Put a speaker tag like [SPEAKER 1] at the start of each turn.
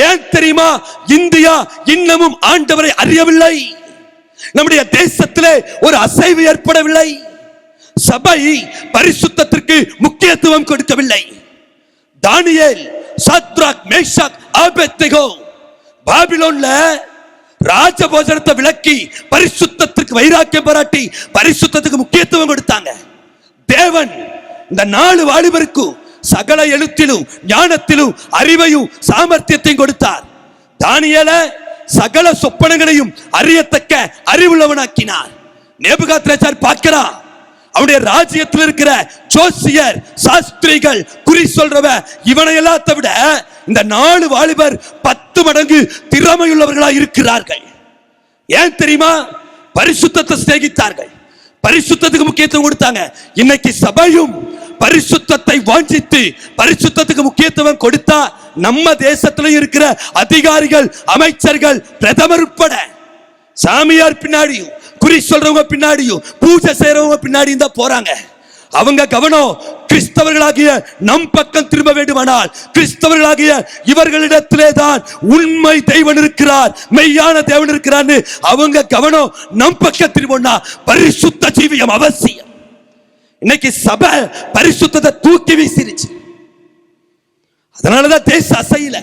[SPEAKER 1] ஏன் தெரியுமா? இந்தியா இன்னமும் ஆண்டவரை அறியவில்லை. நம்முடைய தேசத்திலே ஒரு அசைவு ஏற்படவில்லை. சபை பரிசுத்தத்திற்கு முக்கியத்துவம் கொடுக்கவில்லை. தானியேல், சாத்ராக், மேஷாக், ஆபேத்நேகோ பாபிலோன்ல ராஜபோஜனத்தை விலக்கி பரிசுத்தத்திற்கு வைராக்கியம் பாராட்டி பரிசுத்தத்துக்கு முக்கியத்துவம் கொடுத்தாங்க. தேவன் இந்த 4 வாலிபருக்கு சகல எழுத்திலும் ஞானத்திலும் அறிவையும் சாமர்த்தியத்தையும் கொடுத்தார். தானியேலை சகல சொப்பனங்களையும் அறியத்தக்க அறிவுள்ளவனாக்கினார். நேபுகாத்நேச்சார் பார்க்கிறான், அவருடைய ராஜ்யத்தில் இருக்கிற ஜோசியர், சாஸ்திரிகள், குறி சொல்றவ இவனை எல்லாத்த விட இந்த 4 வாலிபர் 10 மடங்கு திறமையுள்ளவர்களா இருக்கிறார்கள். ஏன் தெரியுமா? பரிசுத்தத்தை சிநேகித்தார்கள், பரிசுத்தத்துக்கு முக்கியத்துவம் கொடுத்தாங்க. இன்னைக்கு சபையும் பரிசுத்தத்தை வாஞ்சித்து பரிசுத்தத்துக்கு முக்கியத்துவம் கொடுத்தா நம்ம தேசத்துல இருக்கிற அதிகாரிகள், அமைச்சர்கள், பிரதமர் உட்பட சாமியார் பின்னாடியும் குறி சொல்றவங்க பின்னாடியும் பூஜை செய்யறவங்க பின்னாடியும் தான் போறாங்க. அவங்க கவனம் கிறிஸ்தவர்களாகிய நம் பக்கம் திரும்ப வேண்டுமானால் கிறிஸ்தவர்களாகிய இவர்களிடத்திலே தான் உண்மை தேவன் இருக்கிறார், மெய்யான தேவன் இருக்கிறார். அவங்க கவனம் நம் பக்கம் திரும்பினா பரிசுத்த ஜீவியம் அவசியம். இன்னைக்கு சபை பரிசுத்தத்தை தூக்கி வீசிருச்சு. அதனாலதான் தேச அசையில.